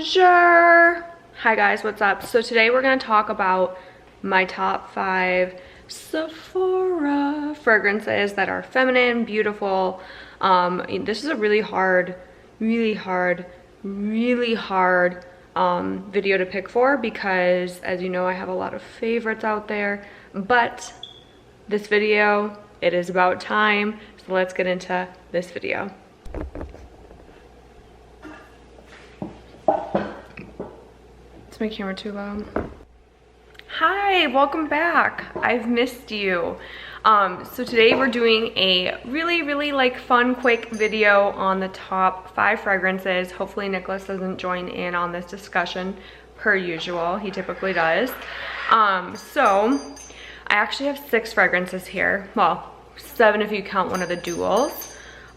Bonjour! Hi guys, what's up? So today we're going to talk about my top 5 Sephora fragrances that are feminine, beautiful. This is a really hard video to pick for because, as you know, I have a lot of favorites out there. But this video, it is about time. So let's get into this video. Is my camera too loud? Hi, welcome back. I've missed you. So today we're doing a really like fun, quick video on the top 5 fragrances. Hopefully Nicholas doesn't join in on this discussion per usual. He typically does. So I actually have 6 fragrances here. Well, 7 if you count one of the duals.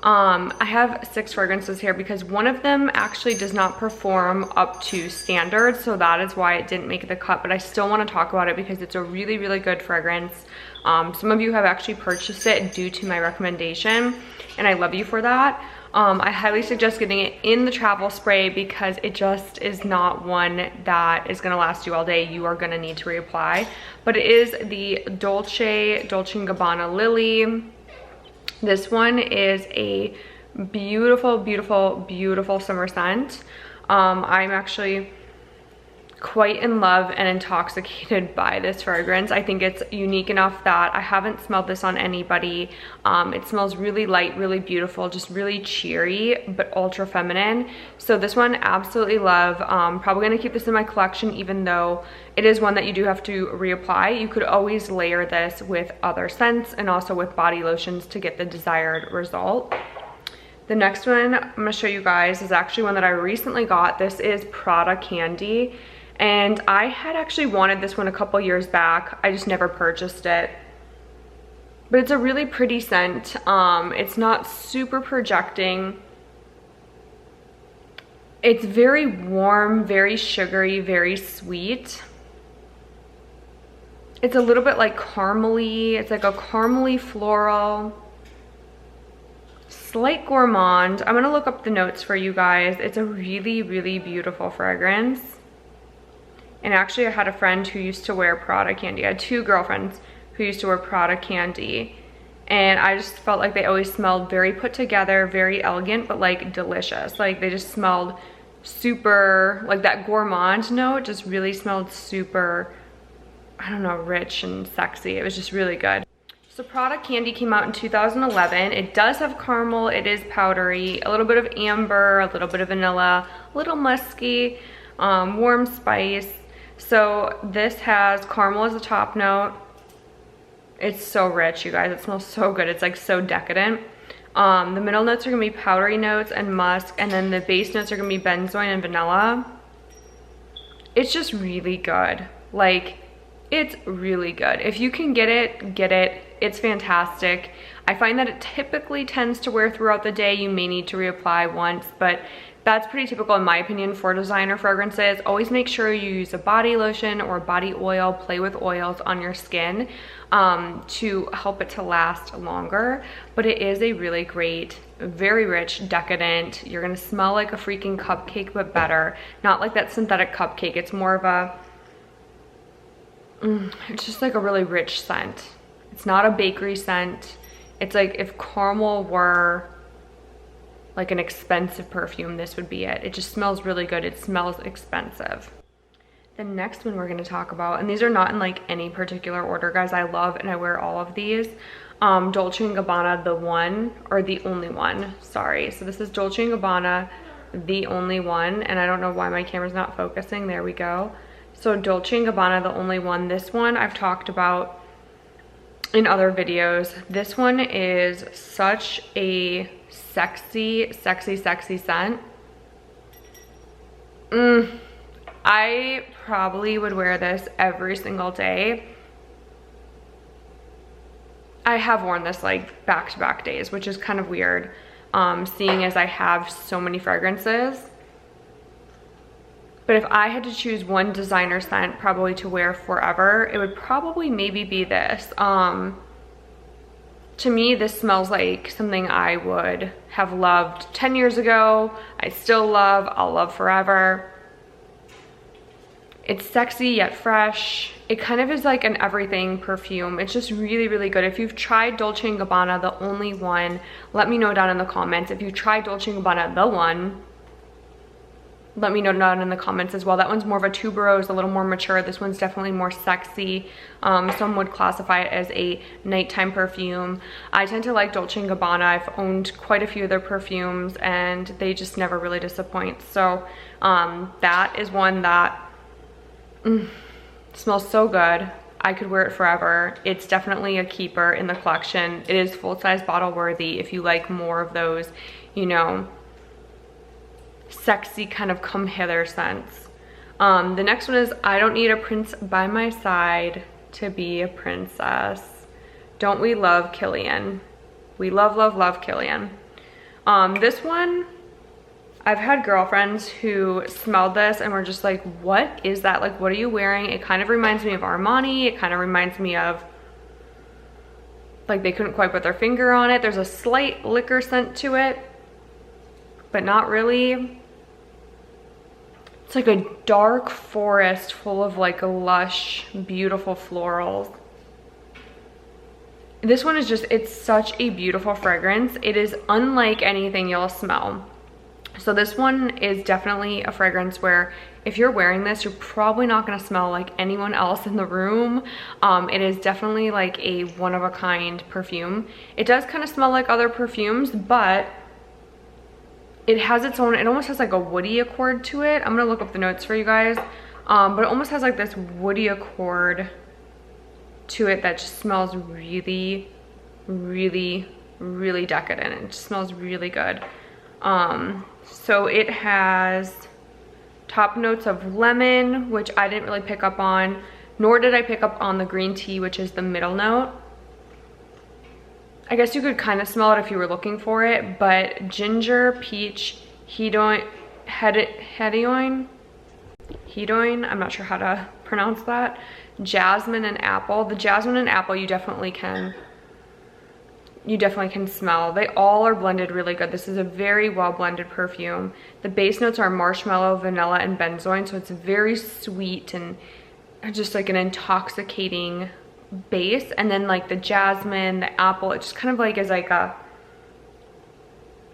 I have 6 fragrances here because one of them actually does not perform up to standard, so that is why it didn't make the cut, but I still want to talk about it because it's a really good fragrance. Some of you have actually purchased it due to my recommendation, and I love you for that. I highly suggest getting it in the travel spray because it just is not one that is going to last you all day. You are going to need to reapply, but it is the Dolce Gabbana Lily. This one is a beautiful summer scent. I'm actually quite in love and intoxicated by this fragrance. I think it's unique enough that I haven't smelled this on anybody. It smells really light, really beautiful, just really cheery, but ultra feminine. So this one, absolutely love. Probably gonna keep this in my collection, even though it is one that you do have to reapply. You could always layer this with other scents and also with body lotions to get the desired result. The next one I'm gonna show you guys is actually one that I recently got. This is Prada Candy. And I had actually wanted this one a couple years back. I just never purchased it. But it's a really pretty scent. It's not super projecting. It's very warm, very sugary, very sweet. It's a little bit like caramely. It's like a caramely floral. Slight gourmand. I'm gonna look up the notes for you guys. It's a really beautiful fragrance. And actually I had a friend who used to wear Prada Candy. I had 2 girlfriends who used to wear Prada Candy. And I just felt like they always smelled very put together, very elegant, but like delicious. Like they just smelled super, like that gourmand note just really smelled super, I don't know, rich and sexy. It was just really good. So Prada Candy came out in 2011. It does have caramel, it is powdery, a little bit of amber, a little bit of vanilla, a little musky, warm spice. So this has caramel as a top note. It's so rich, you guys. It smells so good. It's like so decadent. The middle notes are gonna be powdery notes and musk, and then the base notes are gonna be benzoin and vanilla. It's just really good. Like, it's really good. If you can get it, get it. It's fantastic. I find that it typically tends to wear throughout the day. You may need to reapply once, but that's pretty typical in my opinion for designer fragrances. Always make sure you use a body lotion or body oil, play with oils on your skin to help it to last longer. But it is a really great, very rich, decadent. You're gonna smell like a freaking cupcake, but better. Not like that synthetic cupcake. It's more of a, it's just like a really rich scent. It's not a bakery scent. It's like if caramel were like an expensive perfume, this would be it. It just smells really good. It smells expensive. The next one we're gonna talk about, and these are not in like any particular order, guys. I love and I wear all of these. Dolce & Gabbana, the one, or the only one, sorry. So this is Dolce & Gabbana, the only one, and I don't know why my camera's not focusing. There we go. So Dolce & Gabbana, the only one. This one I've talked about in other videos. This one is such a sexy scent. I probably would wear this every single day. I have worn this like back-to-back days, which is kind of weird, seeing as I have so many fragrances. But if I had to choose one designer scent probably to wear forever, it would probably maybe be this. To me, this smells like something I would have loved 10 years ago. I still love, I'll love forever. It's sexy yet fresh. It kind of is like an everything perfume. It's just really, really good. If you've tried Dolce & Gabbana, the only one, let me know down in the comments. If you tried Dolce & Gabbana, the one, let me know down in the comments as well. That one's more of a tuberose, a little more mature. This one's definitely more sexy. Some would classify it as a nighttime perfume. I tend to like Dolce & Gabbana. I've owned quite a few of their perfumes and they just never really disappoint. So that is one that smells so good. I could wear it forever. It's definitely a keeper in the collection. It is full-size bottle worthy if you like more of those, you know, sexy kind of come hither scents. The next one is I don't need a prince by my side to be a princess. Don't we love Kilian? We love, love, love Kilian. This one, I've had girlfriends who smelled this and were just like, what is that? Like, what are you wearing? It kind of reminds me of Armani. It kind of reminds me of, like, they couldn't quite put their finger on it. There's a slight liquor scent to it, but not really. It's like a dark forest full of like lush, beautiful florals. This one is just, it's such a beautiful fragrance. It is unlike anything you'll smell. So this one is definitely a fragrance where if you're wearing this, you're probably not gonna smell like anyone else in the room. It is definitely like a one-of-a-kind perfume. It does kind of smell like other perfumes, but it has its own, it almost has like a woody accord to it. I'm gonna look up the notes for you guys. But it almost has like this woody accord to it that just smells really, really, really decadent. It just smells really good. So it has top notes of lemon, which I didn't really pick up on, nor did I pick up on the green tea, which is the middle note. I guess you could kind of smell it if you were looking for it, but ginger, peach, hedoine, I'm not sure how to pronounce that, jasmine and apple. The jasmine and apple you definitely can smell. They all are blended really good. This is a very well blended perfume. The base notes are marshmallow, vanilla, and benzoin, so it's very sweet and just like an intoxicating base. And then like the jasmine, the apple, it just kind of like is like a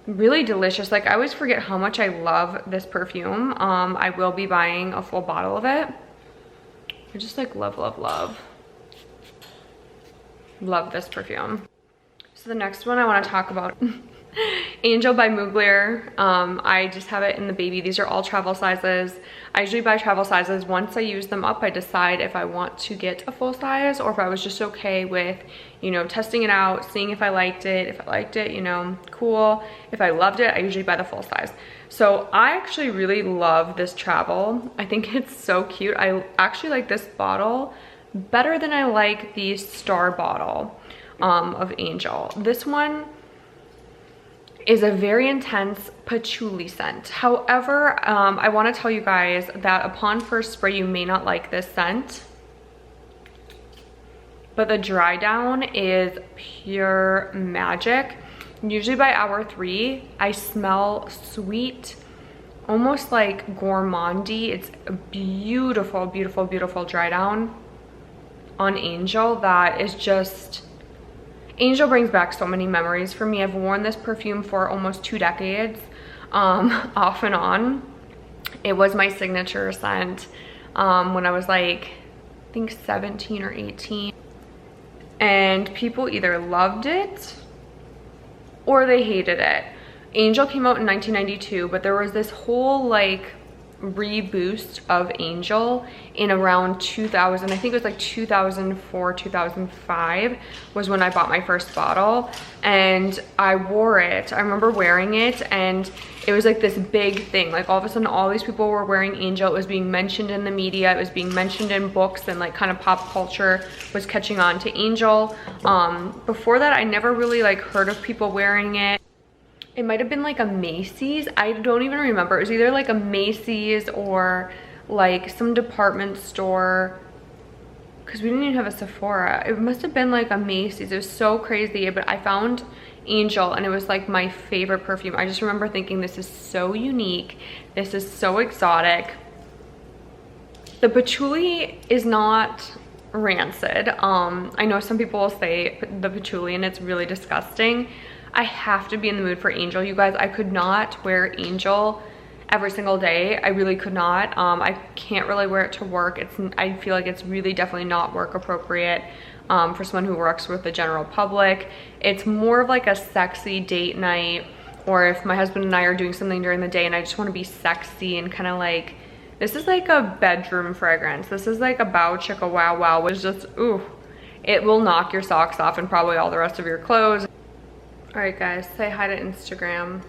really delicious. Like I always forget how much I love this perfume. I will be buying a full bottle of it. I just like love, love, love. Love this perfume. So the next one I want to talk about, Angel by Moogler. I just have it in the baby. These are all travel sizes. I usually buy travel sizes. Once I use them up, I decide if I want to get a full size or if I was just okay with, you know, testing it out, seeing if I liked it. If I liked it, you know, cool. If I loved it, I usually buy the full size. So I actually really love this travel. I think it's so cute. I actually like this bottle better than I like the star bottle of Angel. This one is a very intense patchouli scent. However, I want to tell you guys that upon first spray you may not like this scent, but the dry down is pure magic. Usually by hour 3 I smell sweet, almost like gourmandy. It's a beautiful, beautiful, beautiful dry down on Angel that is just, Angel brings back so many memories for me. I've worn this perfume for almost 2 decades, off and on. It was my signature scent when I was like, I think 17 or 18. And people either loved it or they hated it. Angel came out in 1992, but there was this whole like reboost of Angel in around 2000. I think it was like 2004, 2005 was when I bought my first bottle, and I wore it. I remember wearing it and it was like this big thing. Like all of a sudden all these people were wearing Angel. It was being mentioned in the media, it was being mentioned in books, and like kind of pop culture was catching on to Angel. Before that I never really like heard of people wearing it. It might have been like a Macy's. I don't even remember. It was either like a Macy's or like some department store, because we didn't even have a Sephora. It must have been like a Macy's. It was so crazy. But I found Angel and it was like my favorite perfume. I just remember thinking, this is so unique. This is so exotic. The patchouli is not rancid. I know some people will say the patchouli and it's really disgusting. I have to be in the mood for Angel, you guys. I could not wear Angel every single day. I really could not. I can't really wear it to work. I feel like it's really definitely not work appropriate for someone who works with the general public. It's more of like a sexy date night, or if my husband and I are doing something during the day and I just want to be sexy and kind of like, this is like a bedroom fragrance. This is like a bow chicka wow wow, which is just, ooh, it will knock your socks off and probably all the rest of your clothes. All right guys, say hi to Instagram.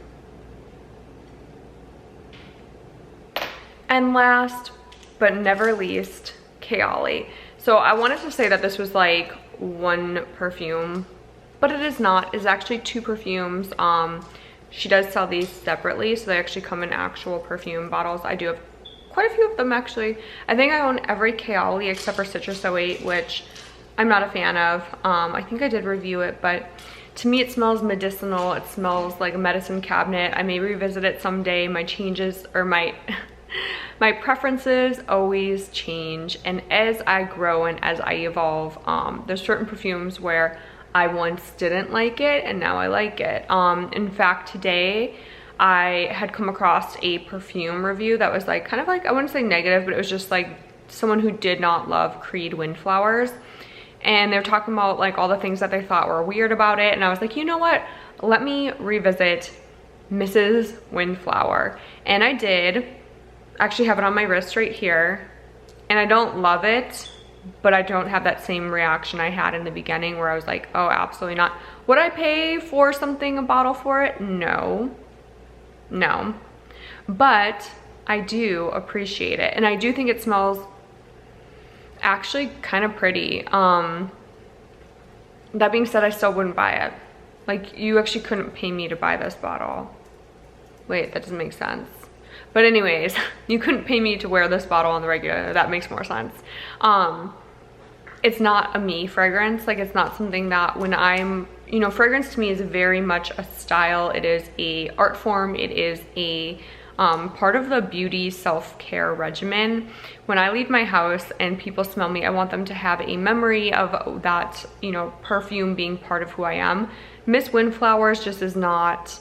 And last but never least, Cavalli. So I wanted to say that this was like one perfume, but it is not. It's actually two perfumes. She does sell these separately, so they actually come in actual perfume bottles. I do have quite a few of them actually. I think I own every Cavalli except for Citrus 08, which I'm not a fan of. I think I did review it, but to me it smells medicinal. It smells like a medicine cabinet. I may revisit it someday. My changes, or my my preferences always change, and as I grow and as I evolve, there's certain perfumes where I once didn't like it and now I like it. In fact, today I had come across a perfume review that was like kind of like, I wouldn't say negative, but it was just like someone who did not love Creed Windflowers, and they were talking about like all the things that they thought were weird about it, and I was like, you know what, let me revisit Mrs. Windflower. And I did. Actually have it on my wrist right here, and I don't love it, but I don't have that same reaction I had in the beginning where I was like, oh, absolutely not. Would I pay for something, a bottle for it? No, but I do appreciate it, and I do think it smells actually kind of pretty. That being said, I still wouldn't buy it. Like, you actually couldn't pay me to buy this bottle. Wait, that doesn't make sense. But anyways, you couldn't pay me to wear this bottle on the regular. That makes more sense. It's not a me fragrance. Like, it's not something that when I'm, you know, fragrance to me is very much a style. It is a art form. It is a part of the beauty self-care regimen. When I leave my house and people smell me, I want them to have a memory of that, you know, perfume being part of who I am. Miss Windflowers just is not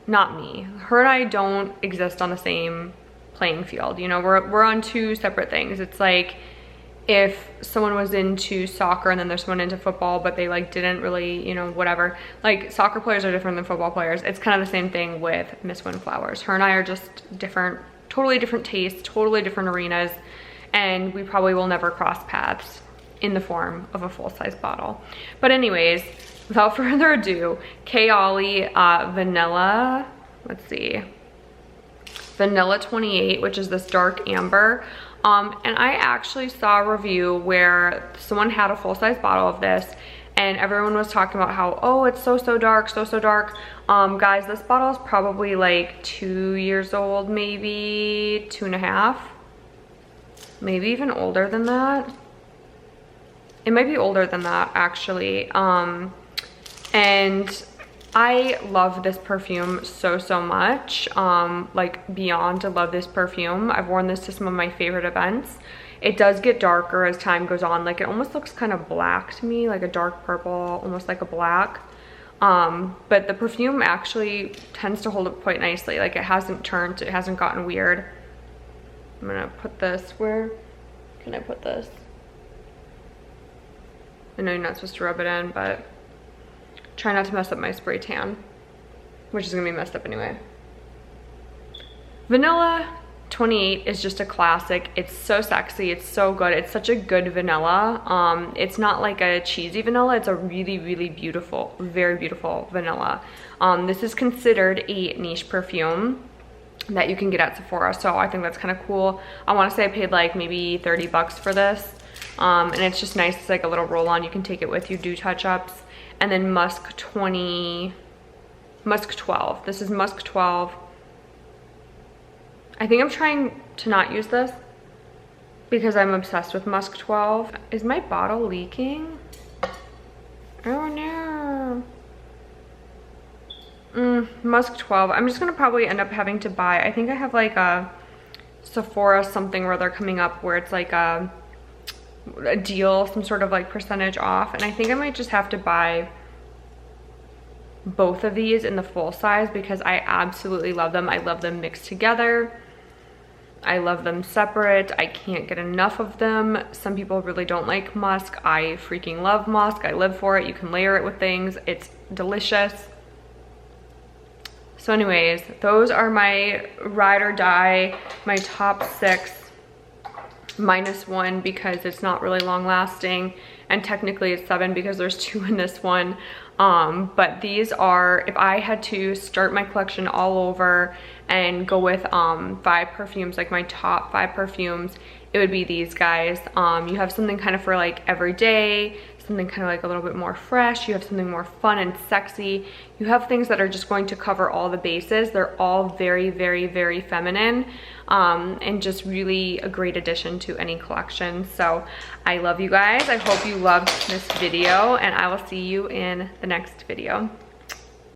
me. Her and I don't exist on the same playing field. You know, we're on two separate things. It's like if someone was into soccer and then there's someone into football, but they like didn't really, you know, whatever. Like, soccer players are different than football players. It's kind of the same thing with Miss Windflowers. Her and I are just different, totally different tastes, totally different arenas, and we probably will never cross paths in the form of a full-size bottle. But anyways, without further ado, Cavalli Vanilla, let's see, Vanilla 28, which is this dark amber. And I actually saw a review where someone had a full-size bottle of this, and everyone was talking about how, oh, it's so dark, so dark. Guys, this bottle is probably like 2 years old, maybe 2.5, maybe even older than that. It might be older than that, actually. And I love this perfume so much, like beyond love this perfume. I've worn this to some of my favorite events. It does get darker as time goes on. Like, it almost looks kind of black to me, like a dark purple, almost like a black. But the perfume actually tends to hold up quite nicely. Like, it hasn't turned, it hasn't gotten weird. I'm gonna put this, where can I put this? I know you're not supposed to rub it in, but try not to mess up my spray tan, which is gonna be messed up anyway. Vanilla 28 is just a classic. It's so sexy, it's so good. It's such a good vanilla. It's not like a cheesy vanilla. It's a really beautiful, very beautiful vanilla. This is considered a niche perfume that you can get at Sephora, so I think that's kind of cool. I want to say I paid like maybe 30 bucks for this, and it's just nice. It's like a little roll-on. You can take it with you, do touch-ups. And then Musk 12. This is Musk 12. I think I'm trying to not use this because I'm obsessed with Musk 12. Is my bottle leaking? Oh no. Musk 12. I'm just gonna probably end up having to buy, I think I have like a Sephora something where they're coming up where it's like a deal, some sort of like percentage off, and I think I might just have to buy both of these in the full size because I absolutely love them. I love them mixed together. I love them separate. I can't get enough of them. Some people really don't like musk. I freaking love musk. I live for it. You can layer it with things. It's delicious. So anyways, those are my ride or die, my top 6 minus 1 because it's not really long lasting, and technically it's 7 because there's 2 in this one. But these are, if I had to start my collection all over and go with 5 perfumes, like my top 5 perfumes, it would be these guys. You have something kind of for like every day, something kind of like a little bit more fresh. You have something more fun and sexy. You have things that are just going to cover all the bases. They're all very, very, very feminine, and just really a great addition to any collection. So I love you guys. I hope you loved this video, and I will see you in the next video.